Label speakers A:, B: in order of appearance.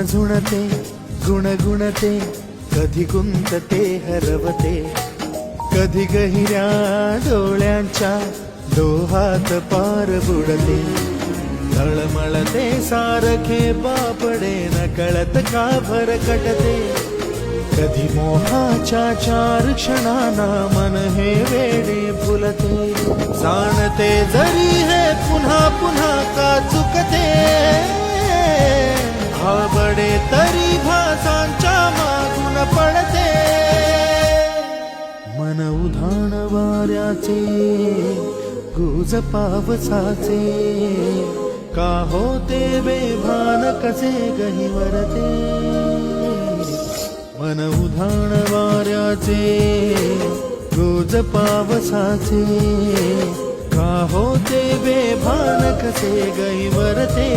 A: झुणझुणते गुणगुणते कधी गुंतते हरवते कधी गहिऱ्या डोळ्यांच्या डोहात पार बुडते तळमळते सारखे बापडे नकळत का भरकटते कधी मोहाच्या चार क्षणांना मन हे वेडे फुलते जाणते जरी हे पुन्हा पुन्हा का चुकते आवडे तरी भासांच्या मागून पडते मन उधाण वाऱ्याचे गुज पावसाचे का होते बेभान कसे गहिवरते मन उधाण वाऱ्याचे गुज पावसाचे का होते बेभान कसे गहिवरते